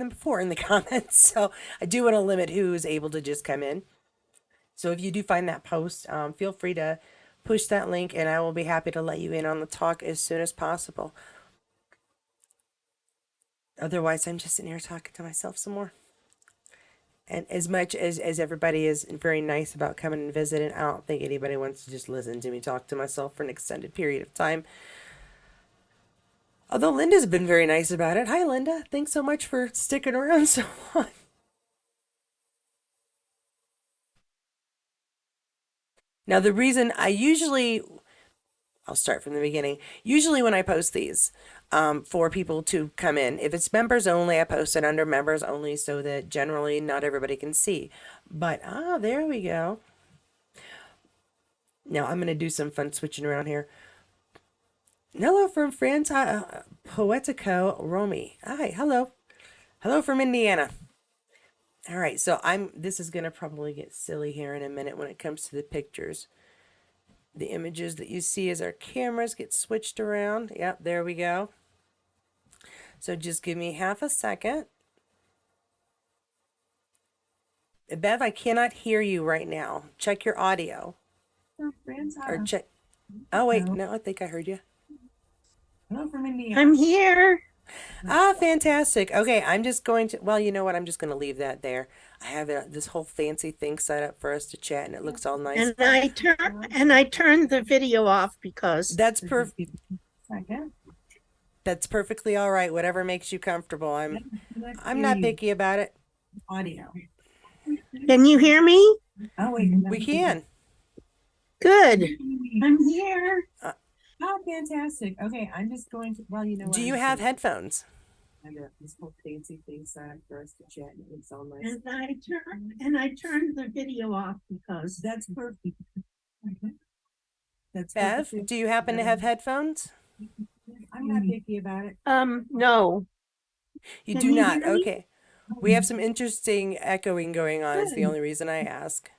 time before in the comments. So I do want to limit who's able to just come in. So if you do find that post, feel free to push that link and I will be happy to let you in on the talk as soon as possible. Otherwise, I'm just sitting here talking to myself some more. And as much as everybody is very nice about coming and visiting, I don't think anybody wants to just listen to me talk to myself for an extended period of time. Although Linda's been very nice about it. Hi, Linda. Thanks so much for sticking around so long. Now, the reason I'll start from the beginning. Usually, when I post these for people to come in, if it's members only, I post it under members only so that generally not everybody can see. But, there we go. Now, I'm going to do some fun switching around here. Hello from France, Poetico Romy. Hi, hello. Hello from Indiana. All right, so this is going to probably get silly here in a minute when it comes to the pictures. The images that you see as our cameras get switched around. Yep, there we go. So just give me half a second. Bev, I cannot hear you right now. Check your audio. Or check. Oh, wait, no, I think I heard you. Hello from Indiana. I'm here. Fantastic. Okay, I'm just going to, well, you know what? I'm just going to leave that there. I have this whole fancy thing set up for us to chat and it looks all nice. And I turned the video off because That's perfect. That's perfectly all right. Whatever makes you comfortable. I'm not picky about it. Audio. Can you hear me? Oh wait, we can. Good. I'm here. Oh, fantastic. Okay, I'm just going to, well, you know what? Do you have headphones? I got this whole fancy thing set up for us to chat and it's all nice. And I turned the video off because that's perfect. That's Bev, perfect. Do you happen to have headphones? I'm not picky about it. No. You do not? Okay. We have some interesting echoing going on. Is the only reason I ask.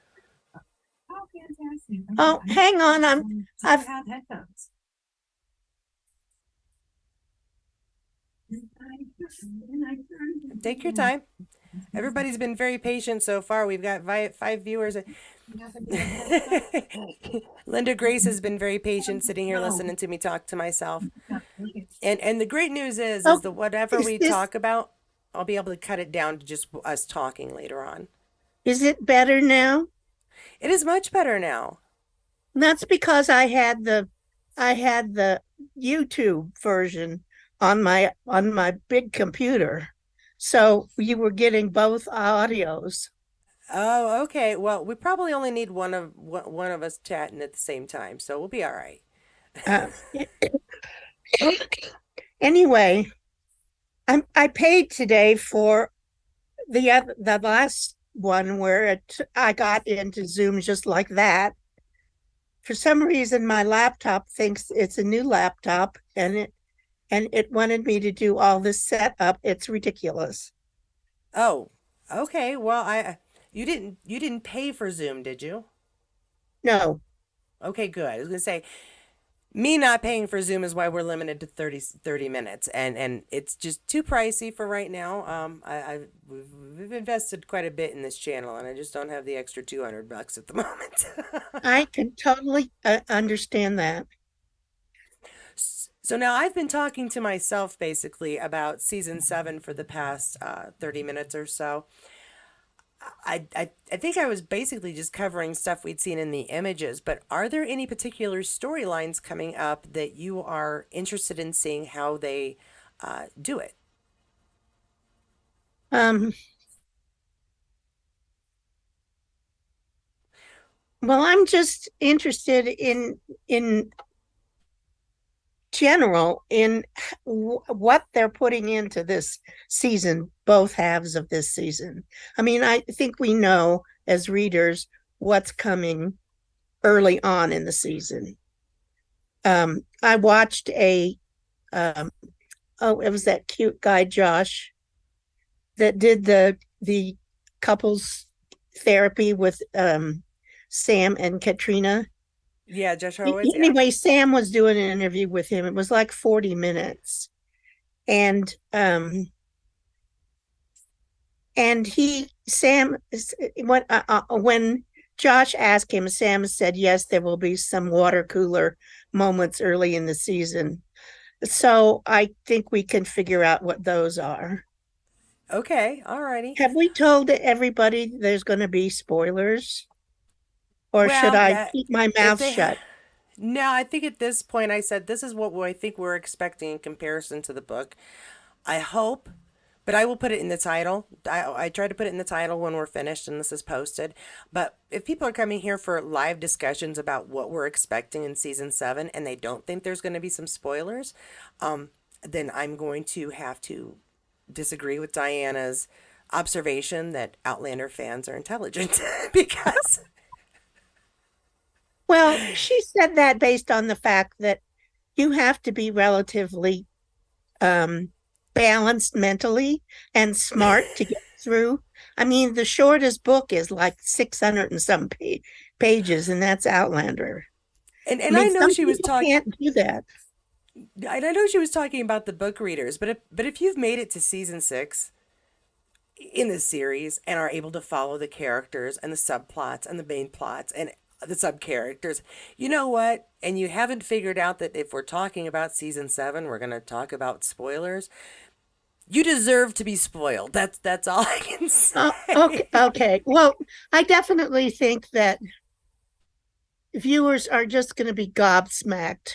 Oh, fantastic. Okay. Oh, hang on. I've had headphones. Take your time. Everybody's been very patient so far. We've got five viewers. Linda Grace has been very patient sitting here listening to me talk to myself. And the great news is that whatever we talk about, I'll be able to cut it down to just us talking later on. Is it better now? It is much better now. That's because I had the YouTube version on my big computer. So you were getting both audios. Oh, okay. Well, we probably only need one of us chatting at the same time, so we'll be all right. Anyway, I paid today for the last one where I got into Zoom just like that. For some reason, my laptop thinks it's a new laptop, and it wanted me to do all this setup. It's ridiculous. Oh, okay. Well, you didn't pay for Zoom, did you? No. Okay, good. I was gonna say, me not paying for Zoom is why we're limited to 30 minutes, and it's just too pricey for right now. We've invested quite a bit in this channel, and I just don't have the extra $200 at the moment. I can totally understand that. So now I've been talking to myself basically about season 7 for the past 30 minutes or so. I think I was basically just covering stuff we'd seen in the images, but are there any particular storylines coming up that you are interested in seeing how they do it? Well, I'm just interested in general in what they're putting into this season, both halves of this season. I mean, I think we know as readers what's coming early on in the season. I watched it was that cute guy Josh that did the couples therapy with Sam and Katrina. Yeah, Josh Horowitz. Anyway, yeah. Sam was doing an interview with him. It was like 40 minutes. And And when Josh asked him, Sam said, yes, there will be some water cooler moments early in the season. So I think we can figure out what those are. Okay, alrighty. Have we told everybody there's going to be spoilers? Or should Well, I that keep my if mouth they shut? no, I think at this point I said this is what I think we're expecting in comparison to the book. I hope, but I will put it in the title. I try to put it in the title when we're finished and this is posted. But if people are coming here for live discussions about what we're expecting in season 7 and they don't think there's going to be some spoilers, then I'm going to have to disagree with Diana's observation that Outlander fans are intelligent because Well, she said that based on the fact that you have to be relatively um, balanced mentally and smart to get through. I mean, the shortest book is like 600 and some pages, and that's Outlander. I and I mean, know some she was people talking can't do that. I know she was talking about the book readers, but if you've made it to season 6 in this series and are able to follow the characters and the subplots and the main plots and the sub characters, you know what? And you haven't figured out that if we're talking about season 7, we're going to talk about spoilers. You deserve to be spoiled. That's all I can Oh, okay, say. okay. Well, I definitely think that viewers are just going to be gobsmacked,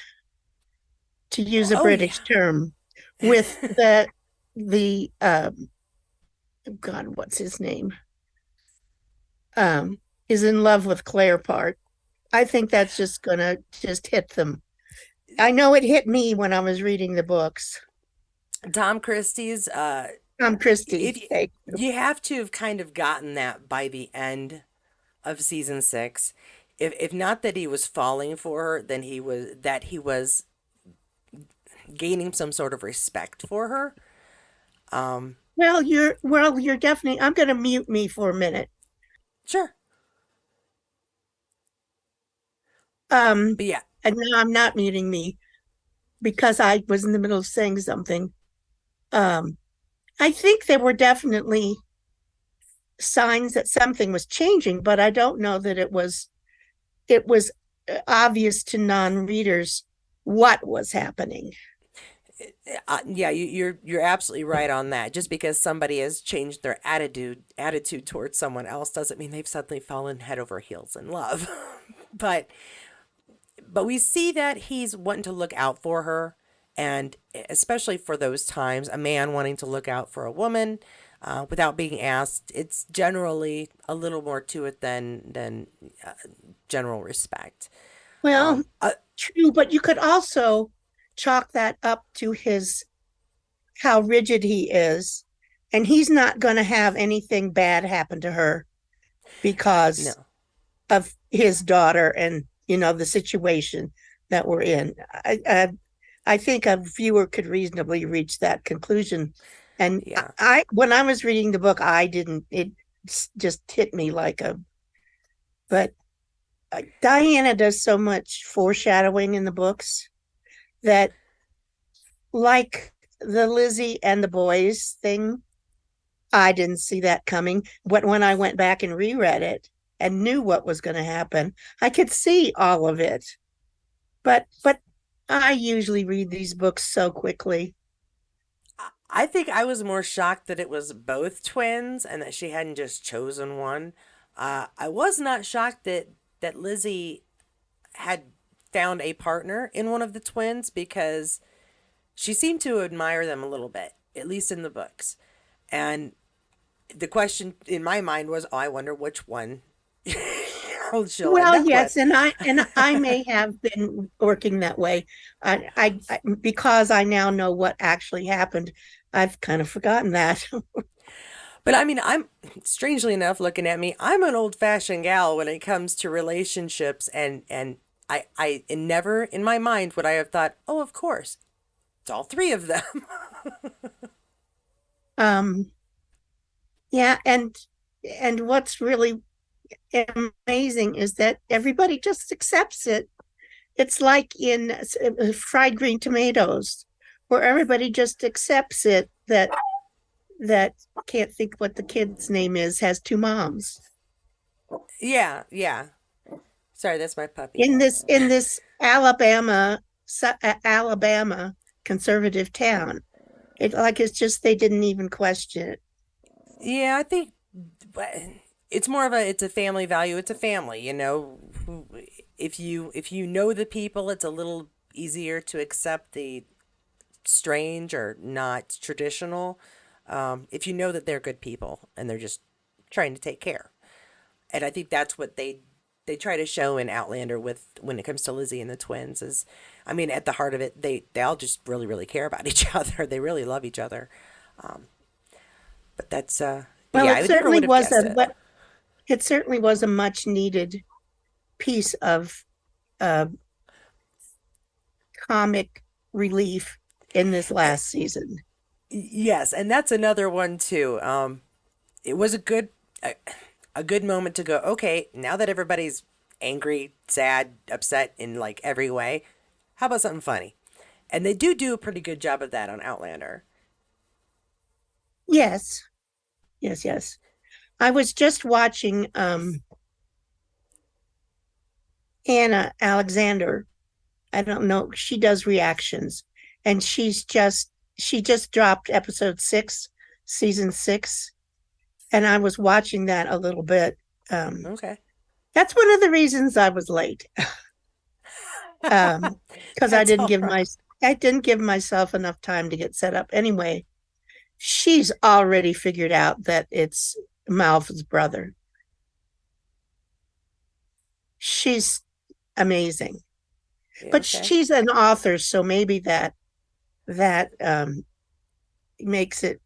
to use a Oh yeah. British term, with the God, what's his name? Um, is in love with Claire part. I think that's just gonna just hit them. I know it hit me when I was reading the books. Tom Christie's Christie, if thank you. you have to have kind of gotten that by the end of season 6. If not that he was falling for her, then he was gaining some sort of respect for her. Um, You're definitely. I'm gonna mute me for a minute. sure, Um, but yeah, and now I'm not muting me because I was in the middle of saying something. Um, I think there were definitely signs that something was changing, but I don't know that it was obvious to non-readers what was happening. yeah, you're absolutely right on that. Just because somebody has changed their attitude towards someone else doesn't mean they've suddenly fallen head over heels in love. but but we see that he's wanting to look out for her, and especially for those times, a man wanting to look out for a woman without being asked, it's generally a little more to it than general respect. Well, Um, uh, true, but you could also chalk that up to his how rigid he is, and he's not going to have anything bad happen to her because no, of his daughter and the situation that we're in. I think a viewer could reasonably reach that conclusion. And yeah. when I was reading the book, I didn't. It just hit me like a. But Diana does so much foreshadowing in the books that, like the Lizzie and the boys thing, I didn't see that coming. But when I went back and reread it and knew what was going to happen, I could see all of it. But I usually read these books so quickly. I think I was more shocked that it was both twins and that she hadn't just chosen one. I was not shocked that Lizzie had found a partner in one of the twins because she seemed to admire them a little bit, at least in the books. And the question in my mind was, oh, I wonder which one she'll end Well, up with. yes, and I may have been working that way. Because I now know what actually happened. I've kind of forgotten that. But I mean, I'm strangely enough looking at me, I'm an old-fashioned gal when it comes to relationships and I never in my mind would I have thought, "Oh, of course. It's all three of them." um, yeah, and what's really amazing is that everybody just accepts it. It's like in fried green tomatoes, where everybody just accepts it that that can't think what the kid's name is has two moms. Yeah, yeah. Sorry, that's my puppy. In this Alabama conservative town. It's just they didn't even question it. Yeah, I think but it's more of a it's a family value. It's a family, you know. If you know the people, it's a little easier to accept the strange or not traditional. If you know that they're good people and they're just trying to take care, and I think that's what they try to show in Outlander with when it comes to Lizzie and the twins is, I mean, at the heart of it, they all just really care about each other. They really love each other. But that's Well, yeah, I would never would have guessed it. it certainly was a much needed piece of uh, comic relief in this last season. Yes, and that's another one too. It was a good moment to go. Okay, now that everybody's angry, sad, upset in like every way, how about something funny? And they do a pretty good job of that on Outlander. Yes, yes. I was just watching Anna Alexander. I don't know. She does reactions, and she just dropped episode 6, season 6, and I was watching that a little bit. Um, Okay, that's one of the reasons I was late. Because that's all right. I didn't give myself enough time to get set up. Anyway, she's already figured out that it's Malva's brother. She's amazing, Yeah, but okay. she's an author, so maybe that makes it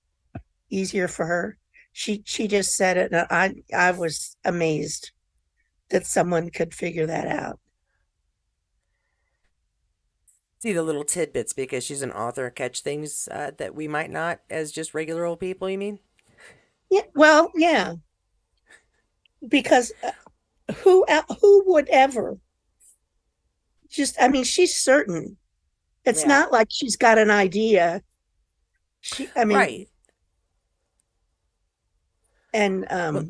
easier for her. She just said it, and I was amazed that someone could figure that out. See the little tidbits because she's an author, catch things that we might not as just regular old people. You mean? Yeah, well, yeah, because who would ever just? I mean, she's certain. It's Yeah. not like she's got an idea. I mean, Right. and Well,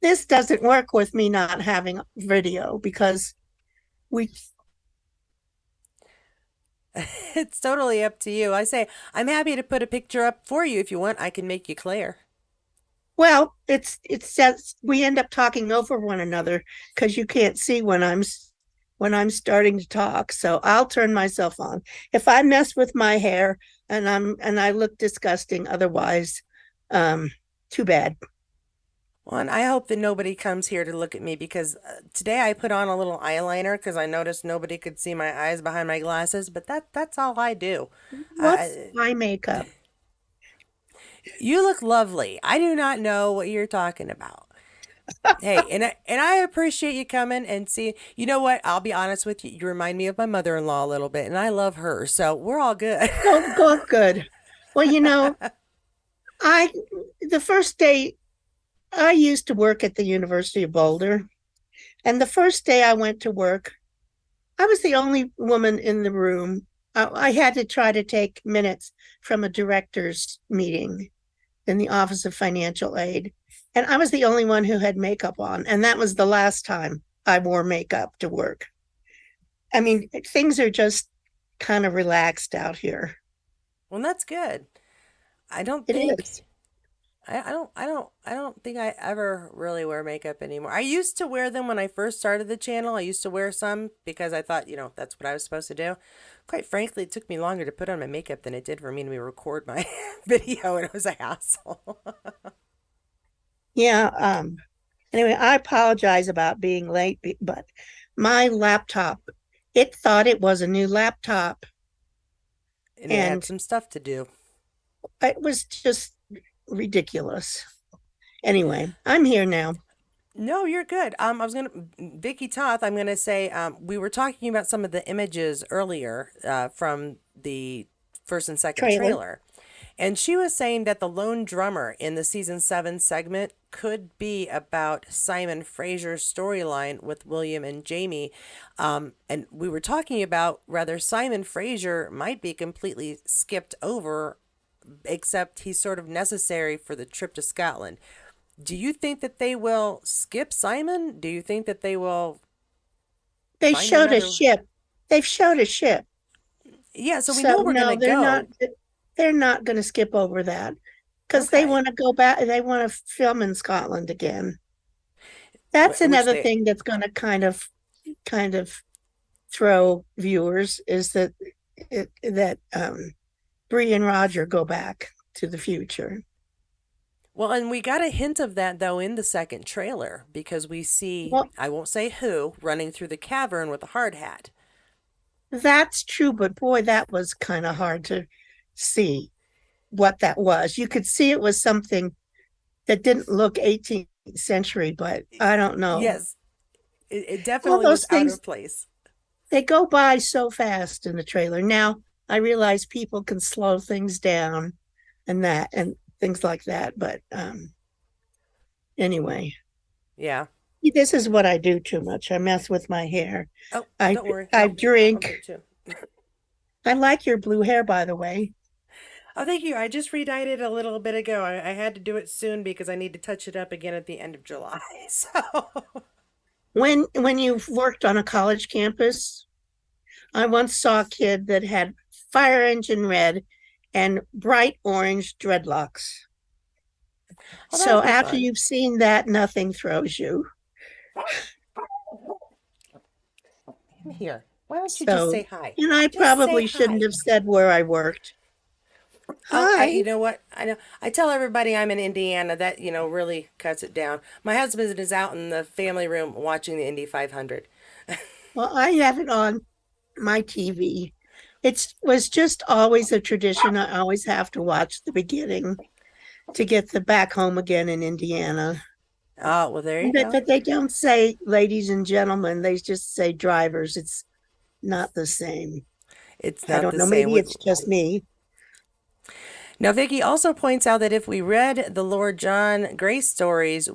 this doesn't work with me not having video because we it's totally up to you. I say I'm happy to put a picture up for you if you want. I can make you clear. well, it's just we end up talking over one another because you can't see when I'm starting to talk. So I'll turn myself on. If I mess with my hair and I look disgusting otherwise, um too bad. Well, and I hope that nobody comes here to look at me because today I put on a little eyeliner because I noticed nobody could see my eyes behind my glasses. But that's all I do. What's eye makeup? You look lovely. I do not know what you're talking about. Hey, and I appreciate you coming and see. You know what? I'll be honest with you. You remind me of my mother-in-law a little bit, and I love her, so we're all good. Go good. Well, I the first day I used to work at the University of Boulder, and the first day I went to work, I was the only woman in the room. I had to try to take minutes from a director's meeting in the Office of Financial Aid. And I was the only one who had makeup on. And that was the last time I wore makeup to work. I mean, things are just kind of relaxed out here. Well, that's good. I don't It think is. I don't think I ever really wear makeup anymore. I used to wear them when I first started the channel. I used to wear some because I thought, that's what I was supposed to do. Quite frankly, it took me longer to put on my makeup than it did for me to record my video, and it was a hassle. Yeah. Anyway, I apologize about being late, but my laptop, it thought it was a new laptop. And it had And some stuff to do. it was just ridiculous. Anyway, I'm here now. No, you're good. I was gonna Vicky Toth. I'm gonna say we were talking about some of the images earlier from the first and second Trailer. trailer, And she was saying that the lone drummer in the season 7 segment could be about Simon Fraser's storyline with William and Jamie. And we were talking about whether Simon Fraser might be completely skipped over, except he's sort of necessary for the trip to Scotland. Do you think that they will skip Simon? Do you think that they will They find showed a another? ship. They've showed a ship. Yeah, so we So know we're going to no, go. they're not going to skip over that because they Okay. want to go back. They want to film in Scotland again. That's Which another they, thing that's going to kind of throw viewers is that Bree and Roger go back to the future. well, and we got a hint of that though in the second trailer because we see, Well, I won't say who, running through the cavern with a hard hat. that's true, but boy, that was kind of hard to see what that was. You could see it was something that didn't look 18th century, but I don't know. Yes, it All definitely was those out of things, place. they go by so fast in the trailer. Now I realize people can slow things down and things like that. But anyway, Yeah. this is what I do too much. I mess with my hair. Oh, I don't worry. I I'll do drink. it too. I like your blue hair, by the way. Oh, thank you. I just re-dyed it a little bit ago. I had to do it soon because I need to touch it up again at the end of July. So, When you've worked on a college campus, I once saw a kid that had fire engine red and bright orange dreadlocks. well, that So would be after fun. you've seen that, nothing throws you. Come here. Why don't you just So, say hi? and I Just say probably shouldn't hi. have said where I worked. Oh, Hi. you know what? I know. I tell everybody I'm in Indiana. That really cuts it down. My husband is out in the family room watching the Indy 500. Well, I have it on my TV. It was just always a tradition. I always have to watch the beginning to get the back home again in Indiana. Oh, well, there you go. But they don't say ladies and gentlemen, they just say drivers. It's not the same. It's I not don't the know. same Maybe with. it's just me. Now, Vicky also points out that if we read the Lord John Grace stories,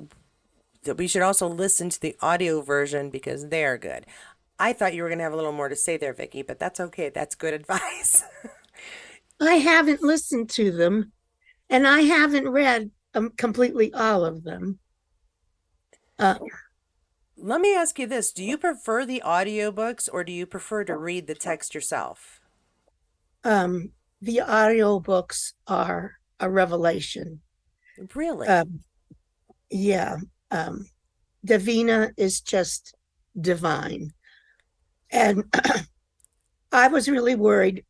that we should also listen to the audio version because they are good. I thought you were going to have a little more to say there, Vicky, but that's okay. That's good advice. I haven't listened to them and I haven't read completely all of them. Uh, Let me ask you this. Do you prefer the audiobooks or do you prefer to read the text yourself? um, the audiobooks are a revelation. Really? Um, yeah. Um, Davina is just divine. And I was really worried.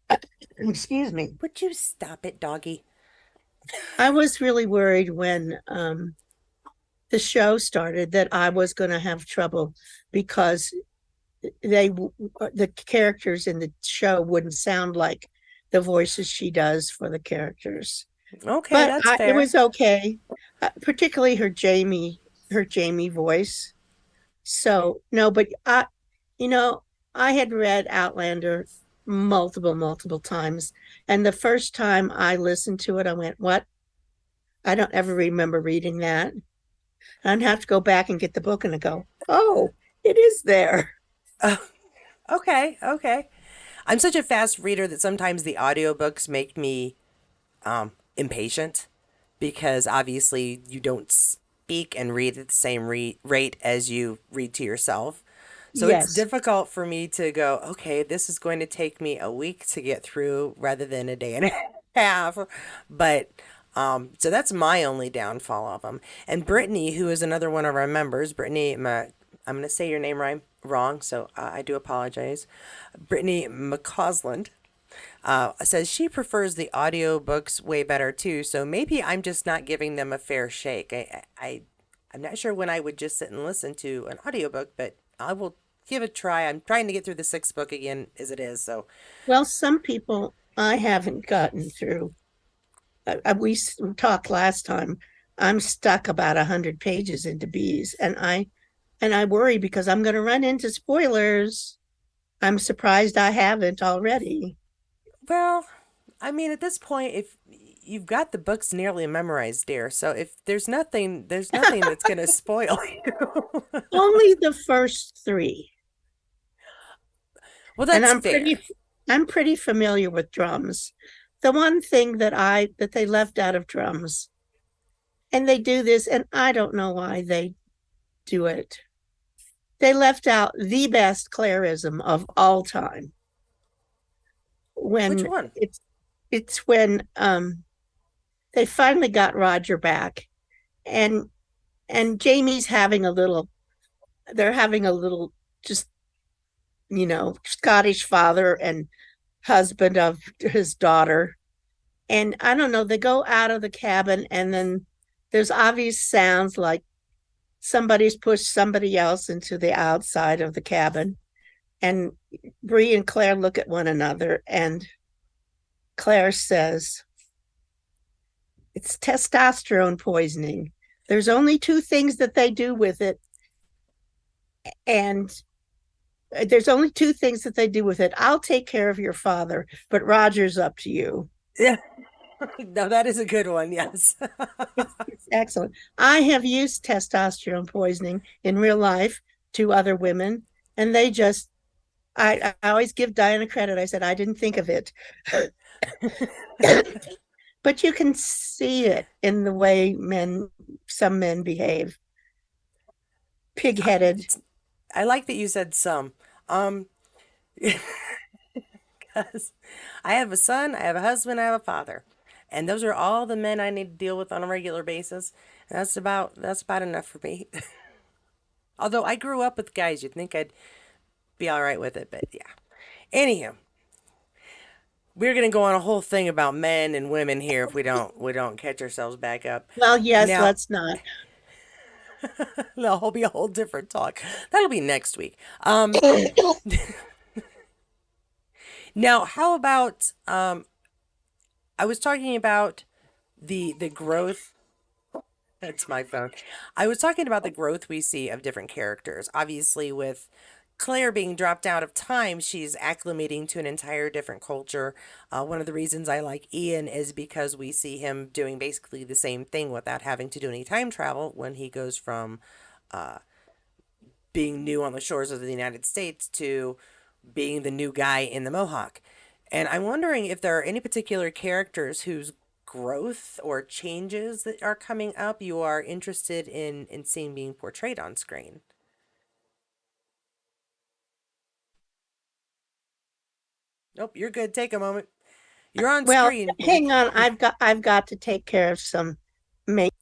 Excuse me. Would you stop it, doggy? I was really worried when the show started that I was going to have trouble because the characters in the show wouldn't sound like the voices she does for the characters. Okay, But that's it fair. was okay, particularly her Jamie voice. So no, but you know, I had read Outlander multiple times, and the first time I listened to it, I went, "What? I don't ever remember reading that." I'd have to go back and get the book and I go, "Oh, it is there." Uh, okay, okay. I'm such a fast reader that sometimes the audiobooks make me impatient because obviously you don't speak and read at the same rate as you read to yourself. So it's Yes, difficult for me to go, okay, this is going to take me a week to get through rather than a day and a half. But so that's my only downfall of them. And Brittany, who is another one of our members, Brittany, I'm going to say your name wrong, so I do apologize. Brittany McCausland says she prefers the audiobooks way better too. So maybe I'm just not giving them a fair shake. I'm not sure when I would just sit and listen to an audiobook, but I will give it a try. I'm trying to get through the sixth book again as it is. So, well, some people I haven't gotten through. We talked last time. I'm stuck about 100 pages into bees, and I worry because I'm going to run into spoilers. I'm surprised I haven't already. well, I mean, at this point, if you've got the books nearly memorized, dear. So if there's nothing that's gonna spoil you. Only the first three. Well, And that's fair. I'm pretty familiar with drums. The one thing that they left out of drums, and they do this, and I don't know why they do it. They left out the best Clarism of all time Which when one? it's when they finally got Roger back, and Jamie's having a little they're having a little, just, Scottish father and husband of his daughter. And I don't know, they go out of the cabin, and then there's obvious sounds like somebody's pushed somebody else into the outside of the cabin. And Bree and Claire look at one another, and Claire says, "It's testosterone poisoning. There's only two things that they do with it, and there's only two things that they do with it. I'll take care of your father, but Roger's up to you." Yeah. No, that is a good one. Yes. It's excellent. I have used testosterone poisoning in real life to other women, and I always give Diana credit. I said, I didn't think of it. But you can see it in the way some men behave, pig-headed. I like that you said some. Um, 'Cause I have a son, I have a husband, I have a father. And those are all the men I need to deal with on a regular basis. And that's about enough for me. Although I grew up with guys, you'd think I'd be all right with it, but yeah. Anywho, we're gonna go on a whole thing about men and women here if we don't catch ourselves back up. Well, yes, Now, let's not. that'll be a whole different talk. That'll be next week. Now how about I was talking about the growth. That's my phone. I was talking about the growth we see of different characters. Obviously, with Claire being dropped out of time, she's acclimating to an entire different culture. One of the reasons I like Ian is because we see him doing basically the same thing without having to do any time travel when he goes from being new on the shores of the United States to being the new guy in the Mohawk. And I'm wondering if there are any particular characters whose growth or changes that are coming up you are interested in seeing being portrayed on screen. Nope, you're good. Take a moment. You're on Well, screen. hang on. I've got to take care of some make.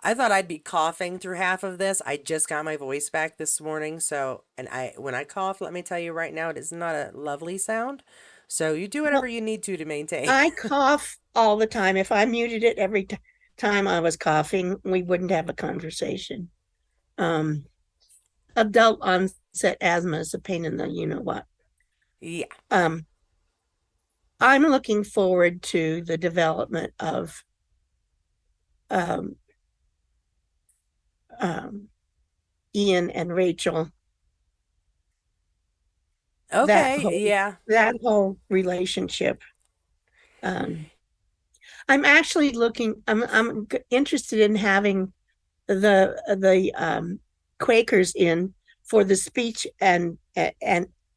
I thought I'd be coughing through half of this. I just got my voice back this morning, so and I when I cough, let me tell you right now, it is not a lovely sound. So you do whatever Well, you need to maintain. I cough all the time. If I muted it every time I was coughing, we wouldn't have a conversation. Um, Adult onset asthma is a pain in the you know what. Yeah. Um, I'm looking forward to the development of um, um, Ian and Rachel. That Okay. whole Yeah. that whole relationship. Um, I'm actually looking. I'm interested in having the Quakers in for the speech and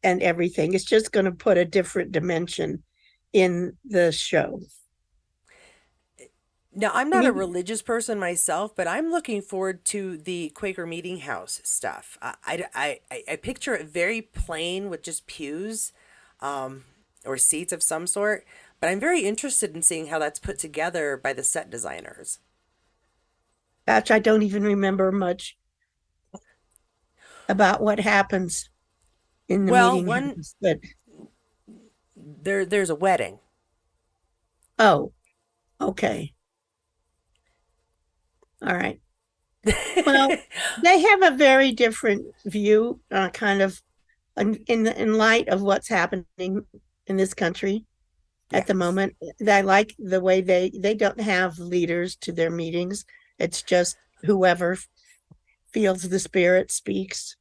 everything. It's just going to put a different dimension in the show. Now, I'm not a Maybe, religious person myself, but I'm looking forward to the Quaker Meeting House stuff. I picture it very plain with just pews or seats of some sort, but I'm very interested in seeing how that's put together by the set designers. gosh, I don't even remember much about what happens in the Well, meeting one house. But there's a wedding. oh, okay, all right. Well, they have a very different view, kind of in light of what's happening in this country at the Yes. moment. I like the way they don't have leaders to their meetings. It's just whoever feels the spirit speaks.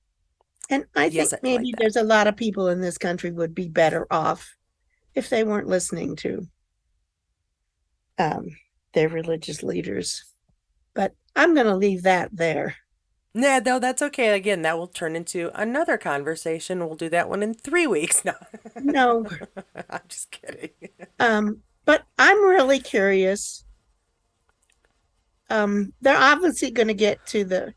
And I think Yes, I like maybe that. there's a lot of people in this country would be better off if they weren't listening to um, their religious leaders. But I'm going to leave that there. Yeah, no, that's okay. Again, that will turn into another conversation. We'll do that one in 3 weeks. No, No, I'm just kidding. but I'm really curious. They're obviously going to get to the.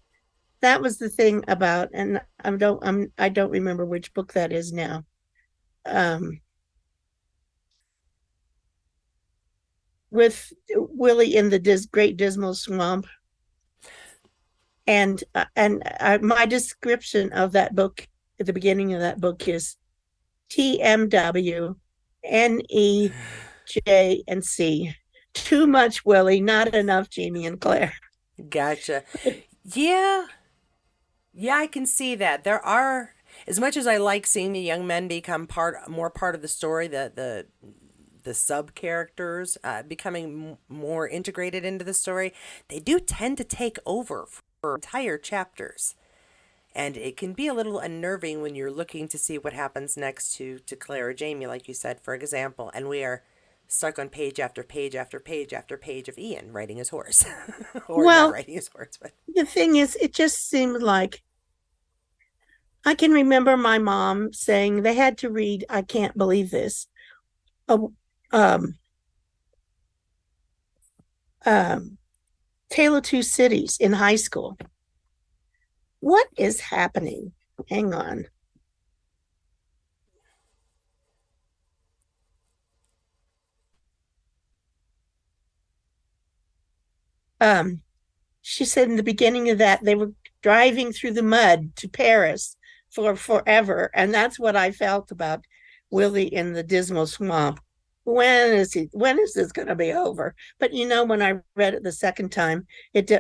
That was the thing about, and I don't remember which book that is now. Um, with Willie in the Great Dismal Swamp, and my description of that book at the beginning of that book is TMW, NEJ and C. Too much Willie, not enough Jamie and Claire. Gotcha. Yeah, yeah, I can see that. There are, as much as I like seeing the young men become more part of the story, the sub characters becoming more integrated into the story, they do tend to take over for entire chapters. And it can be a little unnerving when you're looking to see what happens next to Claire or Jamie, like you said, for example, and we are stuck on page after page after page after page of Ian riding his horse. Or not Well, riding his horse, but the thing is, it just seemed like I can remember my mom saying they had to read, I can't believe this, a um, um, Tale of Two Cities in high school. What is happening? Hang on. Um, she said in the beginning of that they were driving through the mud to Paris for forever, and that's what I felt about Willie in the Dismal Swamp. When is this going to be over? But you know, when I read it the second time,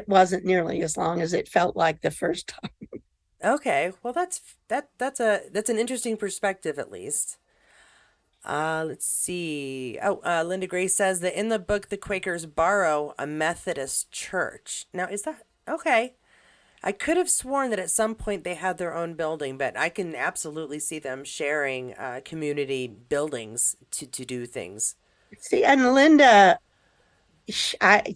wasn't nearly as long as it felt like the first time. okay. Well, that's an interesting perspective at least. Let's see. Oh, Linda Gray says that in the book the Quakers borrow a Methodist church. Now, is that okay? I could have sworn that at some point they had their own building, but I can absolutely see them sharing community buildings to do things. See, and Linda, I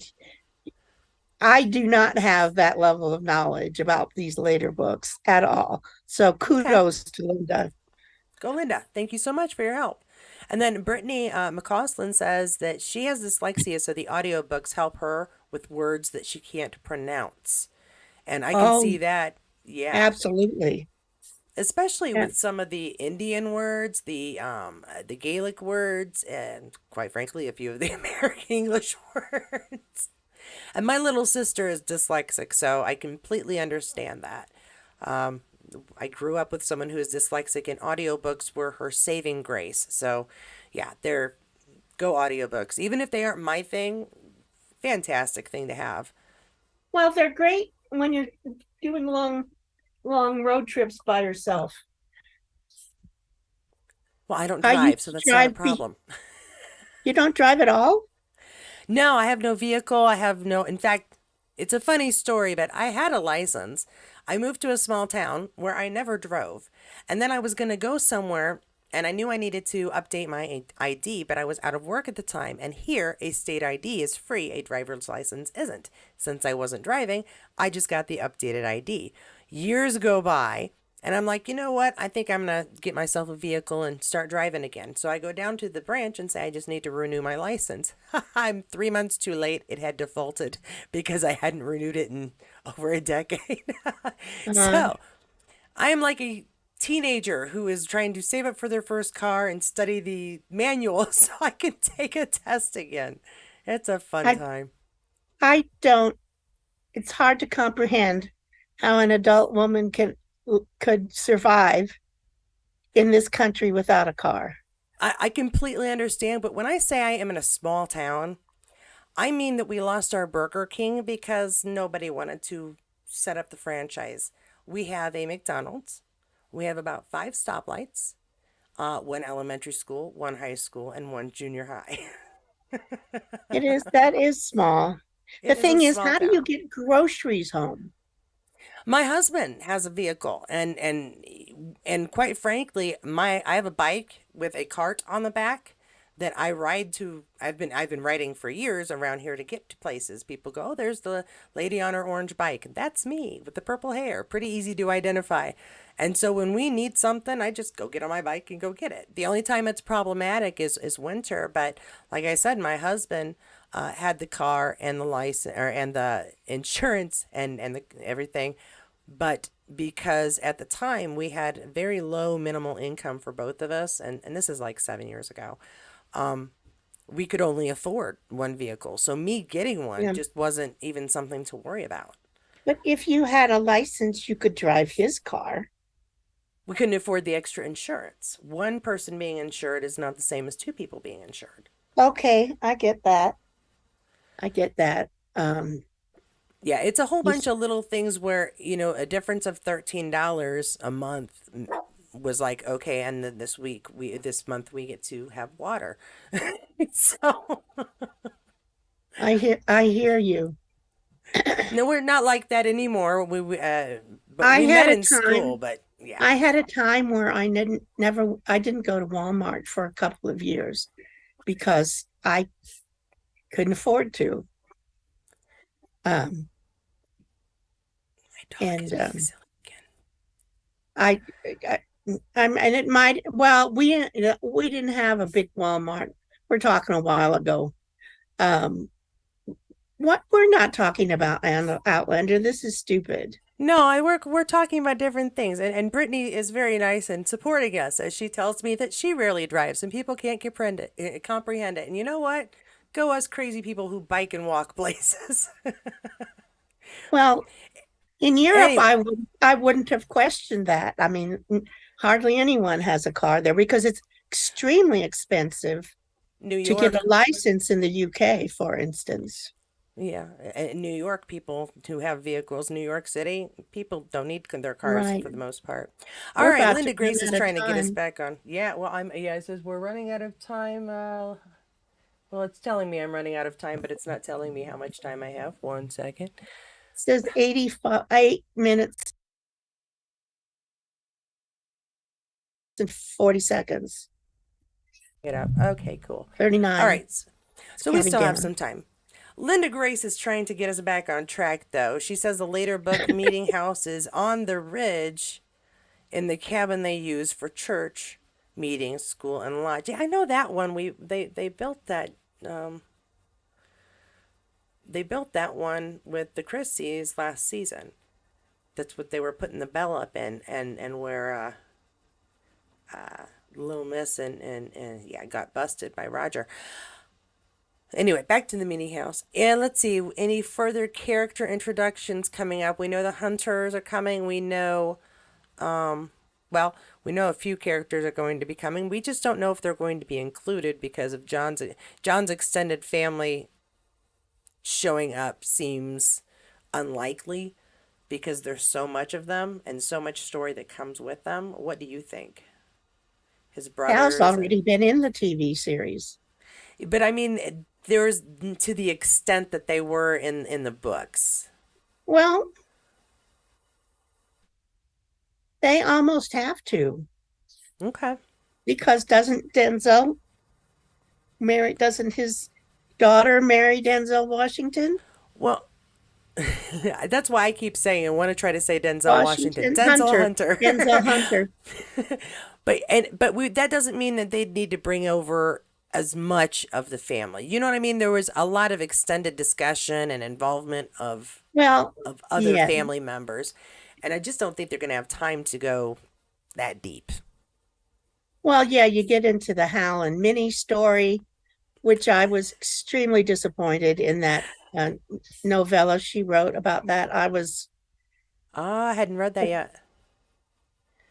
I do not have that level of knowledge about these later books at all. So Okay. kudos to Linda. Go, Linda. Thank you so much for your help. And then Brittany McCausland says that she has dyslexia, so the audiobooks help her with words that she can't pronounce. And I can Oh, see that, yeah, absolutely. especially Yeah. with some of the Indian words, the Gaelic words, and quite frankly, a few of the American English words. And my little sister is dyslexic, so I completely understand that. Um, I grew up with someone who is dyslexic, and audiobooks were her saving grace. So, yeah, they're go audiobooks. Even if they aren't my thing, fantastic thing to have. Well, they're great when you're doing long road trips by yourself. Well, I don't I drive, used so to that's not a drive problem. you don't drive at all? No, I have no vehicle. I have no, in fact, it's a funny story, but I had a license. I moved to a small town where I never drove. And then I was going to go somewhere and I knew I needed to update my ID, but I was out of work at the time. And here, a state ID is free, a driver's license isn't. Since I wasn't driving, I just got the updated ID. Years go by, and I'm like, you know what? I think I'm going to get myself a vehicle and start driving again. So I go down to the branch and say, I just need to renew my license. I'm 3 months too late. It had defaulted because I hadn't renewed it in over a decade. Uh, So I am like a teenager who is trying to save up for their first car and study the manual so I can take a test again. It's a fun I time. I don't it's hard to comprehend how an adult woman could survive in this country without a car. I completely understand, but when I say I am in a small town, I mean that we lost our Burger King because nobody wanted to set up the franchise. We have a McDonald's. We have about five stoplights, one elementary school, one high school, and one junior high. That is small. The It is a thing is, small how do you town. get groceries home? My husband has a vehicle, and quite frankly, my I have a bike with a cart on the back. that I ride to. I've been riding for years around here to get to places. People go, "Oh, there's the lady on her orange bike." That's me with the purple hair. Pretty easy to identify. And so when we need something, I just go get on my bike and go get it. The only time it's problematic is winter, but like I said, my husband had the car and the license and the insurance and everything, but because at the time we had very low minimal income for both of us, and this is like 7 years ago, we could only afford one vehicle. So me getting one Yeah. just wasn't even something to worry about. But if you had a license, you could drive his car. We couldn't afford the extra insurance. One person being insured is not the same as two people being insured. Okay, I get that. I get that. Um, Yeah, it's a whole you, bunch of little things where, a difference of $13 a month was like, okay, and then this month we get to have water. So, I hear you. no, we're not like that anymore. But I we had met a in school, time but yeah. I had a time where I didn't go to Walmart for a couple of years because I couldn't afford to. Um, My dog is and being silly again. I, I, and it might. Well, we didn't have a big Walmart. We're talking a while ago. Um, what we're not talking about Outlander. This is stupid. No, we're talking about different things. And Brittany is very nice and supporting us as she tells me that she rarely drives and people can't comprehend it. And you know what? Go us crazy people who bike and walk places. Well, in Europe, Anyway, I wouldn't have questioned that. I mean, hardly anyone has a car there because it's extremely expensive New to get a York, license in the UK, for instance. yeah, New York people who have vehicles, New York City, people don't need their cars Right. for the most part. All We're right, about to Linda run Grace is out of trying to get us time. back on. Yeah, well, it says we're running out of time. Well, it's telling me I'm running out of time, but it's not telling me how much time I have. 1 second. It says 85 minutes and 40 seconds, Get up. Okay, cool. All 39. right. It's So we counting still have down. some time. Linda Grace is trying to get us back on track, though. She says the later book meeting house is on the ridge in the cabin they use for church meetings, school, and lodge. Yeah, I know that one. They built that. Um, they built that one with the Christies last season. That's what they were putting the bell up in, and where Little Miss and yeah got busted by Roger. Anyway, back to the mini house. And let's see, any further character introductions coming up? We know the hunters are coming. Well, we know a few characters are going to be coming. We just don't know if they're going to be included because of John's extended family showing up seems unlikely because there's so much of them and so much story that comes with them. What do you think? His Hal's brothers and already been in the TV series. but I mean there's to the extent that they were in the books. Well, they almost have to Okay. because doesn't his daughter marry Denzel Washington? Well, that's why I keep saying I want to try to say Denzel Washington. Washington Denzel Hunter, Hunter. Denzel Hunter. But that doesn't mean that they'd need to bring over as much of the family. You know what I mean? There was a lot of extended discussion and involvement Well, of other yeah. family members. And I just don't think they're going to have time to go that deep. Well, yeah, you get into the Hal and Minnie story, which I was extremely disappointed in that uh, novella she wrote about that. I was I hadn't read that yet.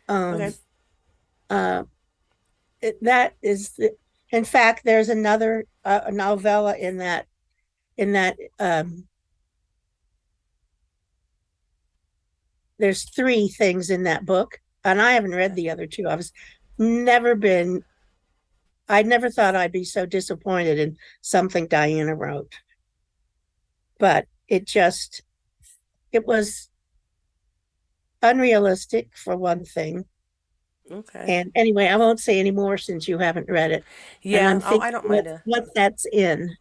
um Okay. uh that is in fact there's another novella in that there's three things in that book and I haven't read Okay. the other two. Never been I never thought I'd be so disappointed in something Diana wrote, but it was unrealistic for one thing. Okay. And anyway, I won't say any more since you haven't read it. And Yeah. I'm Oh, thinking I don't mind. what that's in.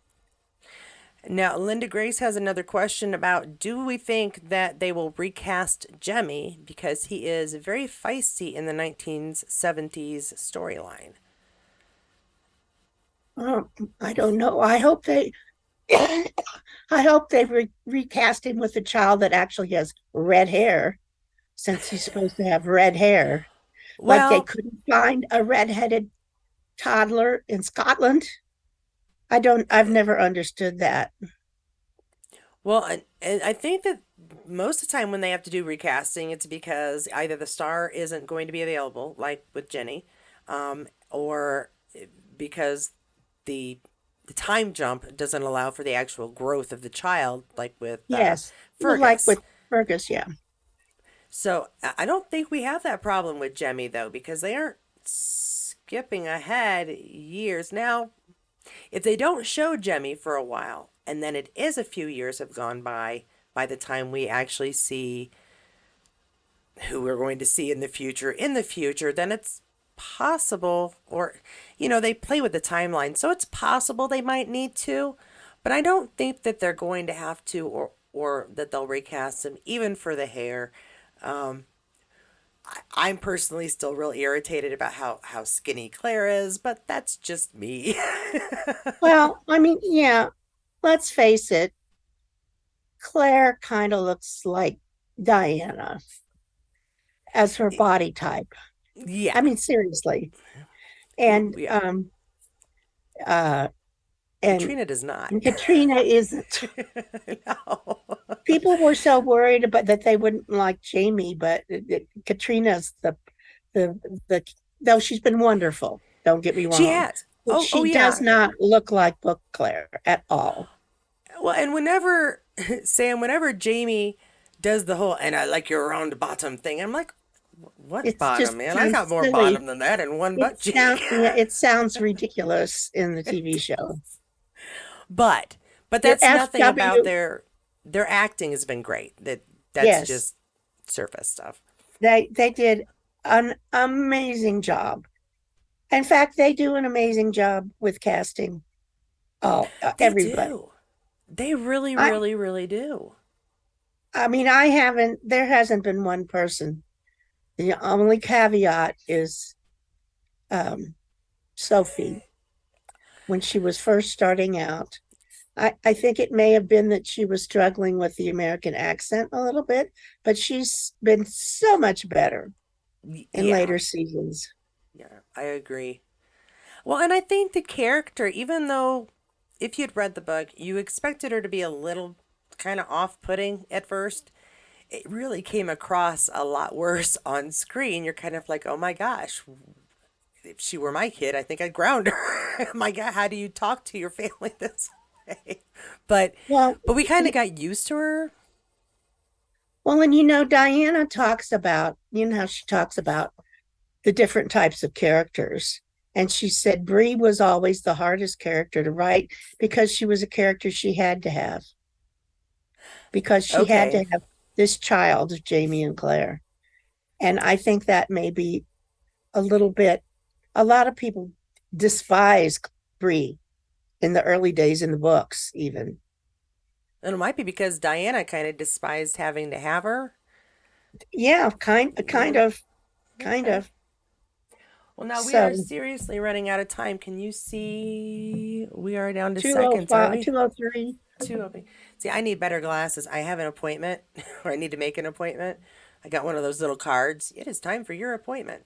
Now, Linda Grace has another question about, do we think that they will recast Jemmy because he is very feisty in the 1970s storyline? Um, I don't know. I hope they I hope they recast him with a child that actually has red hair, since he's supposed to have red hair. Like they Well, couldn't find a redheaded toddler in Scotland. I've never understood that. and I think that most of the time when they have to do recasting, it's because either the star isn't going to be available, like with Jenny, or because the the time jump doesn't allow for the actual growth of the child, like with Yes. Well, like Fergus. with Fergus, yeah. So I don't think we have that problem with Jemmy though, because they aren't skipping ahead years. Now, if they don't show Jemmy for a while, and then it is a few years have gone by the time we actually see who we're going to see in the future, then it's possible, or they play with the timeline, so it's possible they might need to, but I don't think that they're going to have to, or that they'll recast him even for the hair. I'm personally still real irritated about how skinny Claire is, but that's just me. Well, I mean, yeah, let's face it, Claire kind of looks like Diana as her body type. Yeah. I mean, seriously. And Yeah. uh and, Katrina does not. and Katrina isn't. No. People were so worried about that they wouldn't like Jamie, but Katrina's the the though she's been wonderful. Don't get me She wrong, has. but Oh she does yeah. not look like Book Claire at all. Well, and whenever Sam, whenever Jamie does the whole "and I like your round bottom" thing, I'm like, what It's bottom, just man? I got sounds more silly. bottom than that in one It butt cheek. sound yeah, it sounds ridiculous in the TV show. but but Your that's nothing about FW, their acting has been great. That's yes, just surface stuff. they did an amazing job. In fact, they do an amazing job with casting. Oh, They everybody. do. They really, I really, really do. I mean, I haven't. There hasn't been one person. The only caveat is um, Sophie when she was first starting out. I think it may have been that she was struggling with the American accent a little bit, but she's been so much better in Yeah, later seasons. yeah, I agree. Well, and I think the character, even though if you'd read the book, you expected her to be a little kind of off-putting at first, it really came across a lot worse on screen. You're kind of like, oh my gosh, if she were my kid, I think I'd ground her. My God, how do you talk to your family this way? But Well, but we kind of got used to her. and Diana talks about, how she talks about the different types of characters. And she said Bree was always the hardest character to write because she was a character she had to have, because she had Okay. to have this child, Jamie and Claire. And I think that may be a little bit, a lot of people despise Bree in the early days in the books, even. And it might be because Diana kind of despised having to have her. Yeah, Yeah. kind Okay. of. Well, now we are So seriously running out of time. Can you see we are down to seconds, are 205, we? 203. Two of me. See, I need better glasses. I have an appointment, or I need to make an appointment. I got one of those little cards. It is time for your appointment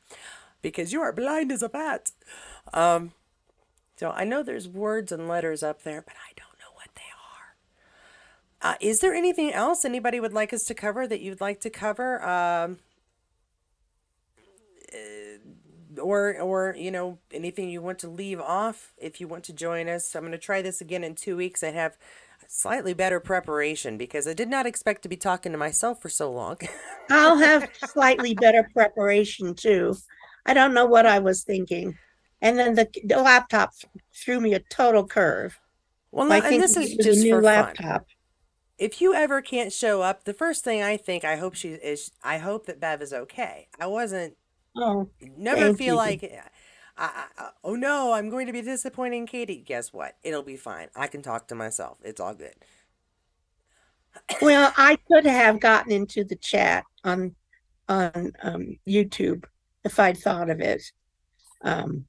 because you are blind as a bat. Um, so I know there's words and letters up there, but I don't know what they are. Is there anything else anybody would like us to cover that you'd like to cover? Or anything you want to leave off if you want to join us. I'm going to try this again in 2 weeks and have slightly better preparation because I did not expect to be talking to myself for so long. I'll have slightly better preparation too. I don't know what I was thinking. And then the laptop threw me a total curve Well, no, by and this thinking is it was a just new for fun. laptop. If you ever can't show up, the first thing I think I hope that Bev is okay. I wasn't. Oh, Never thank feel you. like, oh no, I'm going to be disappointing Katie. Guess what? It'll be fine. I can talk to myself. It's all good. Well, I could have gotten into the chat on YouTube if I'd thought of it. Um,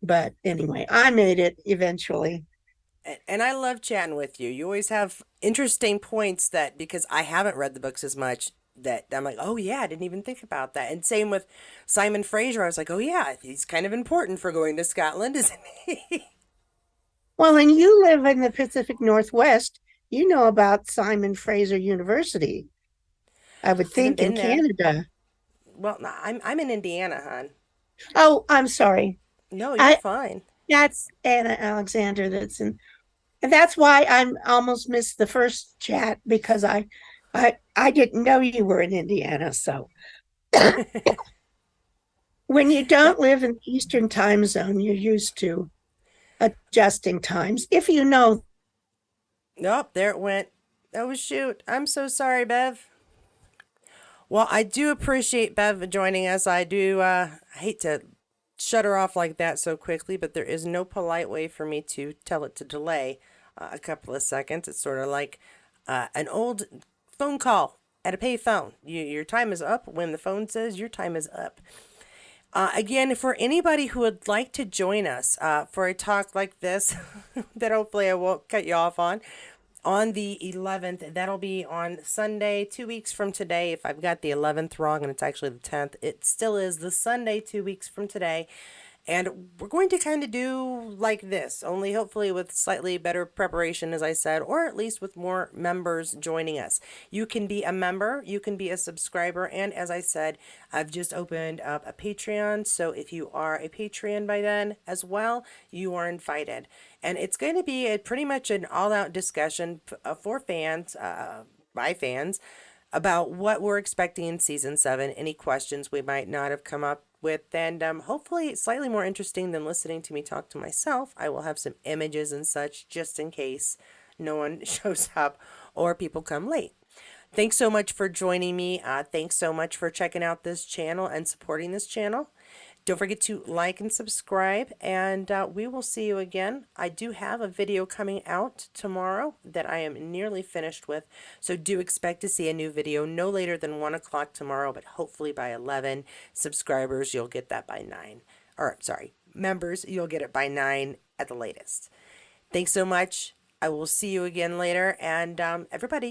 but anyway, I made it eventually. And I love chatting with you. You always have interesting points that, because I haven't read the books as much, that I'm like, oh yeah, I didn't even think about that. And same with Simon Fraser. I was like, oh yeah, he's kind of important for going to Scotland, isn't he? Well, and you live in the Pacific Northwest. You know about Simon Fraser University, I would I haven't think, in been there. Canada. Well, no, I'm in Indiana, hon. Oh, I'm sorry. No, you're I fine. That's Anna Alexander that's in, and that's why I'm almost missed the first chat because I didn't know you were in Indiana. So when you Yep. don't live in the Eastern time zone, you're used to adjusting times. If you know, Nope, there it went. Oh shoot. I'm so sorry, Bev. Well, I do appreciate Bev joining us. I hate to shut her off like that so quickly, but there is no polite way for me to tell it to delay a couple of seconds. It's sort of like an old phone call at a pay phone. Your time is up when the phone says your time is up. Again, for anybody who would like to join us for a talk like this, that hopefully I won't cut you off on the 11th. That'll be on Sunday, 2 weeks from today. If I've got the 11th wrong and it's actually the 10th, it still is the Sunday, 2 weeks from today. And we're going to kind of do like this, only hopefully with slightly better preparation, as I said, or at least with more members joining us. You can be a member, you can be a subscriber, and as I said, I've just opened up a Patreon. So if you are a Patreon by then as well, you are invited. And it's going to be pretty much an all out discussion for fans, by fans, about what we're expecting in season 7, any questions we might not have come up with, and hopefully slightly more interesting than listening to me talk to myself. I will have some images and such just in case no one shows up or people come late. Thanks so much for joining me. Thanks so much for checking out this channel and supporting this channel. Don't forget to like and subscribe, and we will see you again. I do have a video coming out tomorrow that I am nearly finished with, so do expect to see a new video no later than 1 o'clock tomorrow, but hopefully by 11. Subscribers, you'll get that by 9. Or, sorry, members, you'll get it by 9 at the latest. Thanks so much. I will see you again later, and everybody,